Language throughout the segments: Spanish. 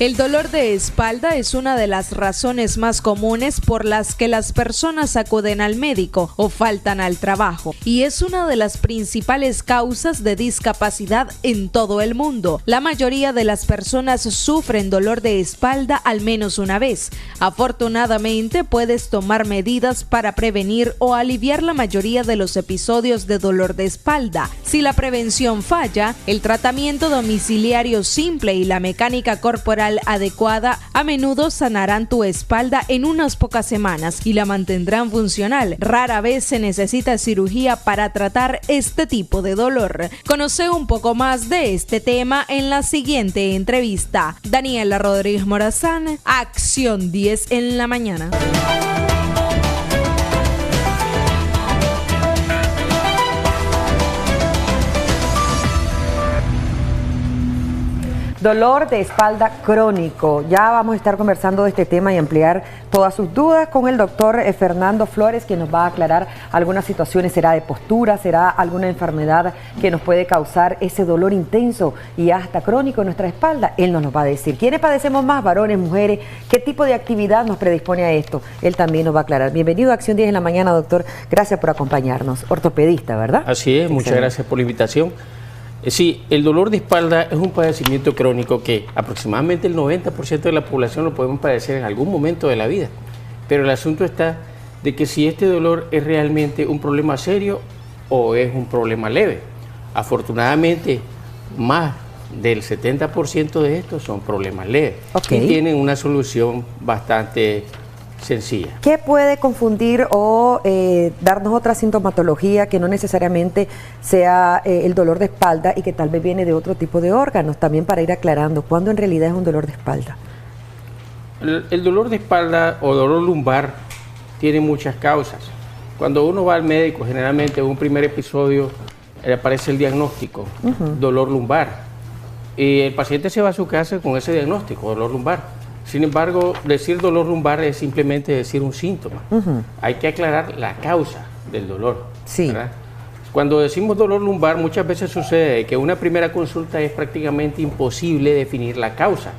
El dolor de espalda es una de las razones más comunes por las que las personas acuden al médico o faltan al trabajo, y es una de las principales causas de discapacidad en todo el mundo. La mayoría de las personas sufren dolor de espalda al menos una vez. Afortunadamente, puedes tomar medidas para prevenir o aliviar la mayoría de los episodios de dolor de espalda. Si la prevención falla, el tratamiento domiciliario simple y la mecánica corporal adecuada a menudo sanarán tu espalda en unas pocas semanas y la mantendrán funcional. Rara vez se necesita cirugía para tratar este tipo de dolor. Conoce un poco más de este tema en la siguiente entrevista. Daniela Rodríguez Morazán, Acción 10 en la mañana. Dolor de espalda crónico. Ya vamos a estar conversando de este tema y ampliar todas sus dudas con el doctor Fernando Flores, quien nos va a aclarar algunas situaciones. ¿Será de postura? ¿Será alguna enfermedad que nos puede causar ese dolor intenso y hasta crónico en nuestra espalda? Él nos lo va a decir. ¿Quiénes padecemos más? ¿Varones, mujeres? ¿Qué tipo de actividad nos predispone a esto? Él también nos va a aclarar. Bienvenido a Acción 10 en la mañana, doctor. Gracias por acompañarnos. Ortopedista, ¿verdad? Así es, muchas gracias por la invitación. Sí, el dolor de espalda es un padecimiento crónico que aproximadamente el 90% de la población lo podemos padecer en algún momento de la vida. Pero el asunto está de que si este dolor es realmente un problema serio o es un problema leve. Afortunadamente, más del 70% de estos son problemas leves y tienen una solución bastante sencilla. ¿Qué puede confundir o darnos otra sintomatología que no necesariamente sea el dolor de espalda y que tal vez viene de otro tipo de órganos? También para ir aclarando, ¿cuándo en realidad es un dolor de espalda? El dolor de espalda o dolor lumbar tiene muchas causas. Cuando uno va al médico, generalmente en un primer episodio le aparece el diagnóstico, dolor lumbar, y el paciente se va a su casa con ese diagnóstico, dolor lumbar. Sin embargo, decir dolor lumbar es simplemente decir un síntoma. Hay que aclarar la causa del dolor. Sí. ¿Verdad? Cuando decimos dolor lumbar, muchas veces sucede que una primera consulta es prácticamente imposible definir la causa.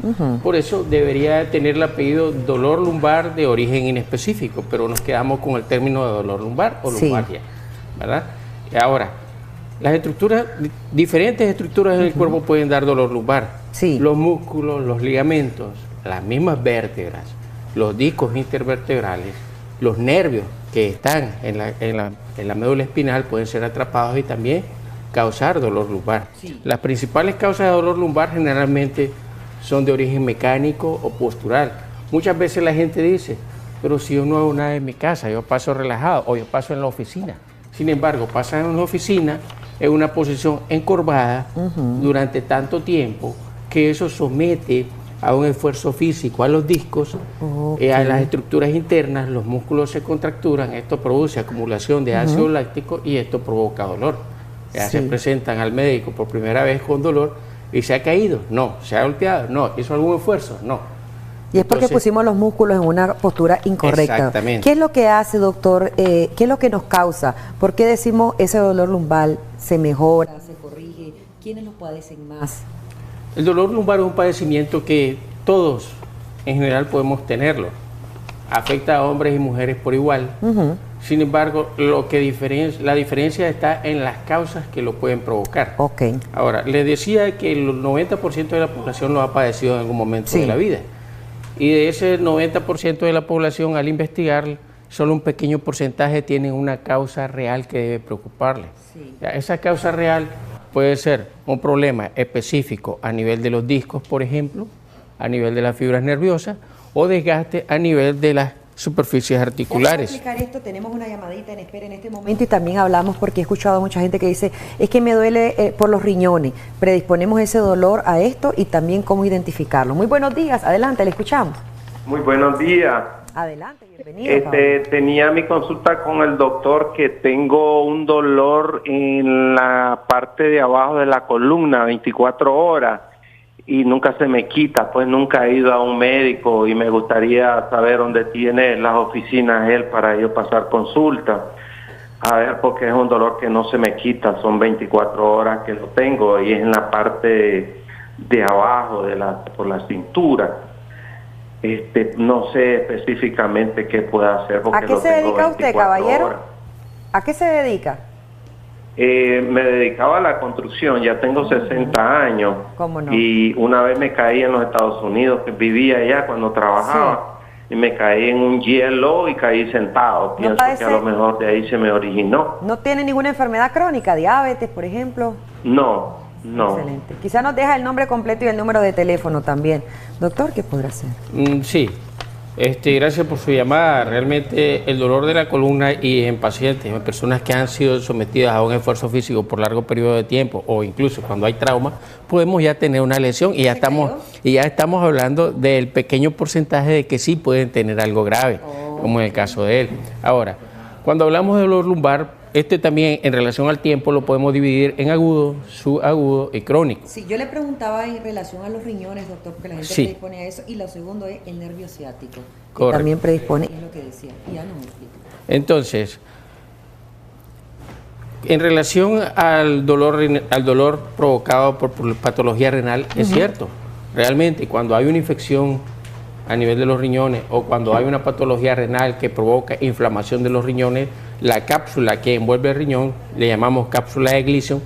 Por eso debería tener el apellido dolor lumbar de origen inespecífico, pero nos quedamos con el término de dolor lumbar o lumbalgia, ¿verdad? Ahora, las estructuras, diferentes estructuras del cuerpo pueden dar dolor lumbar. Sí. Los músculos, los ligamentos, las mismas vértebras, los discos intervertebrales, los nervios que están en la médula espinal pueden ser atrapados y también causar dolor lumbar. Sí. Las principales causas de dolor lumbar generalmente son de origen mecánico o postural. Muchas veces la gente dice, pero si yo no hago nada en mi casa, yo paso relajado o yo paso en la oficina. Sin embargo, pasan en la oficina en una posición encorvada durante tanto tiempo que eso somete a un esfuerzo físico a los discos, a las estructuras internas, los músculos se contracturan, esto produce acumulación de ácido láctico y esto provoca dolor. Ya se presentan al médico por primera vez con dolor y se ha caído, no, se ha golpeado, no, hizo algún esfuerzo, no. Y es porque pusimos los músculos en una postura incorrecta. Exactamente. ¿Qué es lo que hace, doctor? ¿Qué es lo que nos causa? ¿Por qué decimos ese dolor lumbar se mejora, se corrige? ¿Quiénes lo padecen más? El dolor lumbar es un padecimiento que todos en general podemos tenerlo. Afecta a hombres y mujeres por igual. Sin embargo, la diferencia está en las causas que lo pueden provocar. Ahora, les decía que el 90% de la población lo ha padecido en algún momento de la vida. Y de ese 90% de la población, al investigar, solo un pequeño porcentaje tienen una causa real que debe preocuparle. Esa causa real puede ser un problema específico a nivel de los discos, por ejemplo, a nivel de las fibras nerviosas, o desgaste a nivel de las superficies articulares. Para explicar esto, tenemos una llamadita en espera en este momento y también hablamos porque he escuchado a mucha gente que dice, es que me duele por los riñones. Predisponemos ese dolor a esto y también cómo identificarlo. Muy buenos días, adelante, le escuchamos. Muy buenos días. Adelante, bienvenido. Tenía mi consulta con el doctor que tengo un dolor en la parte de abajo de la columna 24 horas y nunca se me quita, pues nunca he ido a un médico y me gustaría saber dónde tiene las oficinas él para yo pasar consulta. A ver, porque es un dolor que no se me quita, son 24 horas que lo tengo y es en la parte de abajo, por la cintura. No sé específicamente qué pueda hacer. ¿A qué se dedica usted, caballero? ¿A qué se dedica? Me dedicaba a la construcción, ya tengo 60 años. ¿Cómo no? Y una vez me caí en los Estados Unidos, que vivía allá cuando trabajaba, y me caí en un hielo y caí sentado. Pienso que a lo mejor de ahí se me originó. ¿No tiene ninguna enfermedad crónica, diabetes, por ejemplo? No. Excelente. Quizá nos deja el nombre completo y el número de teléfono también. Doctor, ¿qué podrá hacer? Sí. Gracias por su llamada. Realmente el dolor de la columna y en pacientes, en personas que han sido sometidas a un esfuerzo físico por largo periodo de tiempo o incluso cuando hay trauma, podemos ya tener una lesión y ya estamos hablando del pequeño porcentaje de que sí pueden tener algo grave, como en el caso de él. Ahora, cuando hablamos de dolor lumbar, también en relación al tiempo lo podemos dividir en agudo, subagudo y crónico. Sí, yo le preguntaba en relación a los riñones, doctor, porque la gente predispone a eso, y lo segundo es el nervio ciático. Correcto. También predispone. Es lo que decía, y ya no me explico. Entonces, en relación al dolor provocado por patología renal, es cierto, realmente cuando hay una infección a nivel de los riñones o cuando hay una patología renal que provoca inflamación de los riñones, la cápsula que envuelve el riñón, le llamamos cápsula de Gleason,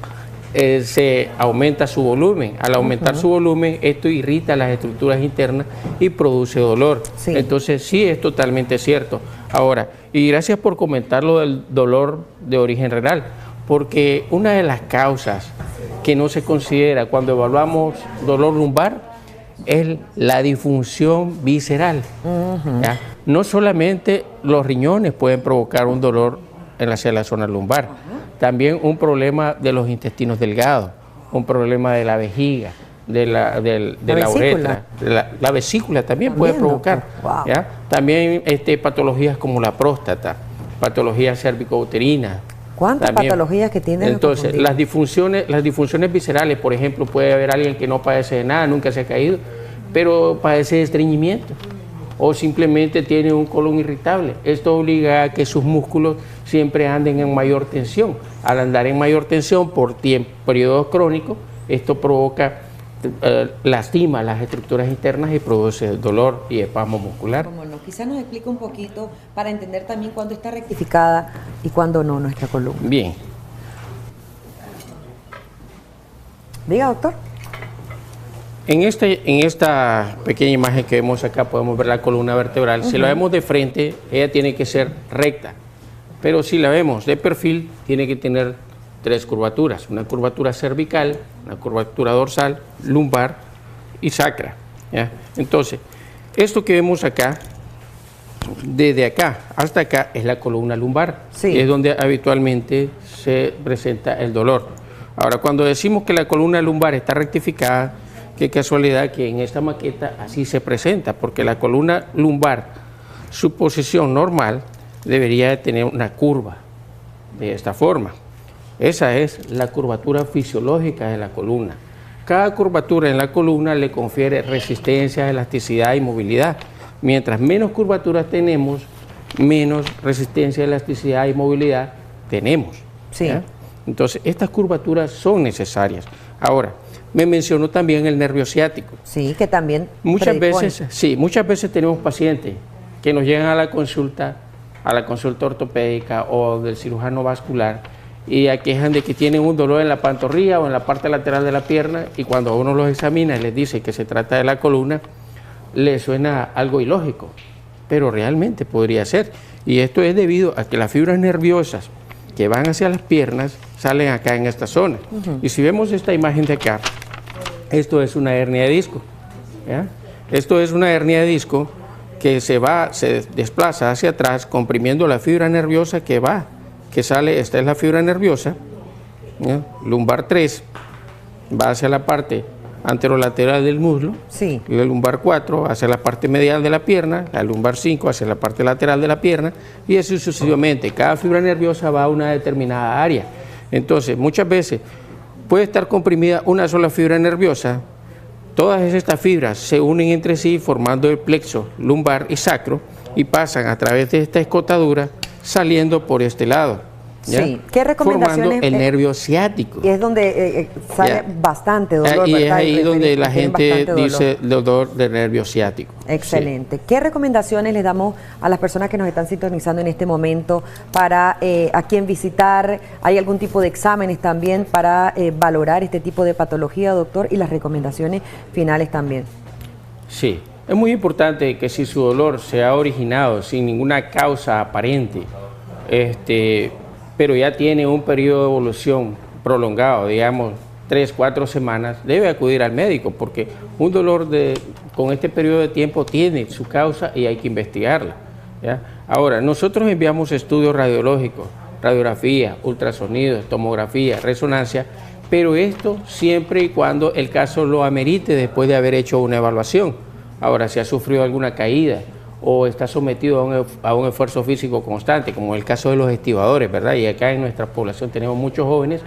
se aumenta su volumen. Al aumentar su volumen, esto irrita las estructuras internas y produce dolor. Sí. Entonces sí es totalmente cierto. Ahora, y gracias por comentar lo del dolor de origen renal, porque una de las causas que no se considera cuando evaluamos dolor lumbar es la disfunción visceral. ¿Ya? No solamente los riñones pueden provocar un dolor hacia la zona lumbar, también un problema de los intestinos delgados, un problema de la vejiga, de la uretra, la vesícula también puede provocar. Wow. ¿Ya? También patologías como la próstata, patologías cervicouterinas. ¿Cuántas patologías que tienen? Entonces, las disfunciones viscerales, por ejemplo, puede haber alguien que no padece de nada, nunca se ha caído, pero padece de estreñimiento o simplemente tiene un colon irritable. Esto obliga a que sus músculos siempre anden en mayor tensión. Al andar en mayor tensión por periodos crónicos, esto provoca, lastima las estructuras internas y produce dolor y espasmo muscular. Como no, quizás nos explique un poquito para entender también cuándo está rectificada y cuándo no nuestra columna. Bien. Diga, doctor. En esta pequeña imagen que vemos acá podemos ver la columna vertebral. Si la vemos de frente, ella tiene que ser recta, pero si la vemos de perfil, tiene que tener tres curvaturas: una curvatura cervical, una curvatura dorsal, lumbar y sacra. ¿Ya? Entonces, esto que vemos acá, desde acá hasta acá, es la columna lumbar, es donde habitualmente se presenta el dolor. Ahora, cuando decimos que la columna lumbar está rectificada, qué casualidad que en esta maqueta así se presenta, porque la columna lumbar, su posición normal, debería de tener una curva de esta forma. Esa es la curvatura fisiológica de la columna. Cada curvatura en la columna le confiere resistencia, elasticidad y movilidad. Mientras menos curvaturas tenemos, menos resistencia, elasticidad y movilidad tenemos. ¿Ya? Entonces, estas curvaturas son necesarias. Ahora, me mencionó también el nervio ciático. Sí, que también muchas veces tenemos pacientes que nos llegan a la consulta ortopédica o del cirujano vascular y aquejan de que tienen un dolor en la pantorrilla o en la parte lateral de la pierna, y cuando uno los examina y les dice que se trata de la columna, les suena algo ilógico, pero realmente podría ser. Y esto es debido a que las fibras nerviosas que van hacia las piernas salen acá en esta zona. Y si vemos esta imagen de acá, esto es una hernia de disco. ¿Ya? Esto es una hernia de disco que se desplaza hacia atrás, comprimiendo la fibra nerviosa que sale. Esta es la fibra nerviosa, ¿ya? Lumbar 3, va hacia la parte anterolateral del muslo, y la lumbar 4 hacia la parte medial de la pierna, la lumbar 5 hacia la parte lateral de la pierna, y así sucesivamente. Cada fibra nerviosa va a una determinada área. Entonces, muchas veces puede estar comprimida una sola fibra nerviosa. Todas estas fibras se unen entre sí formando el plexo lumbar y sacro y pasan a través de esta escotadura saliendo por este lado. ¿ya? Sí. ¿Qué recomendaciones? Formando el nervio ciático. Y es donde sale bastante dolor, y ¿verdad? es ahí donde la gente dice dolor. dolor del nervio ciático. Excelente. Sí. ¿Qué recomendaciones les damos a las personas que nos están sintonizando en este momento para a quién visitar? ¿Hay algún tipo de exámenes también para valorar este tipo de patología, doctor? Y las recomendaciones finales también. Sí, es muy importante que si su dolor se ha originado sin ninguna causa aparente, pero ya tiene un periodo de evolución prolongado, digamos 3, 4 semanas, debe acudir al médico, porque un dolor con este periodo de tiempo tiene su causa y hay que investigarla, ¿ya? Ahora, nosotros enviamos estudios radiológicos, radiografía, ultrasonidos, tomografía, resonancia, pero esto siempre y cuando el caso lo amerite después de haber hecho una evaluación. Ahora, si ha sufrido alguna caída o está sometido a un esfuerzo físico constante, como el caso de los estibadores, ¿verdad? Y acá en nuestra población tenemos muchos jóvenes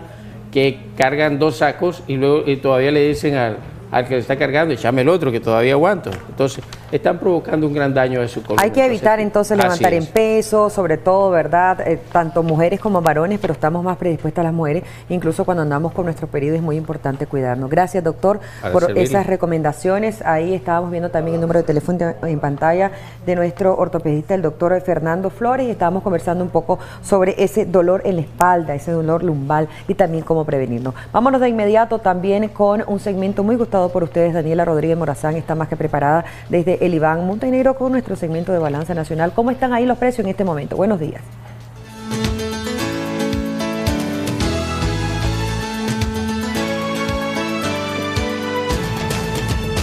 que cargan 2 sacos y luego todavía le dicen al que le está cargando, échame el otro que todavía aguanto. Entonces, están provocando un gran daño a su columna. Hay que evitar entonces levantar en peso, sobre todo, ¿verdad? Tanto mujeres como varones, pero estamos más predispuestas las mujeres, incluso cuando andamos con nuestro periodo es muy importante cuidarnos. Gracias, doctor, por esas recomendaciones. Ahí estábamos viendo también el número de teléfono en pantalla de nuestro ortopedista, el doctor Fernando Flores, y estábamos conversando un poco sobre ese dolor en la espalda, ese dolor lumbal y también cómo prevenirlo. Vámonos de inmediato también con un segmento muy gustado por ustedes. Daniela Rodríguez Morazán está más que preparada desde el Iván Montenegro con nuestro segmento de Balanza Nacional. ¿Cómo están ahí los precios en este momento? Buenos días.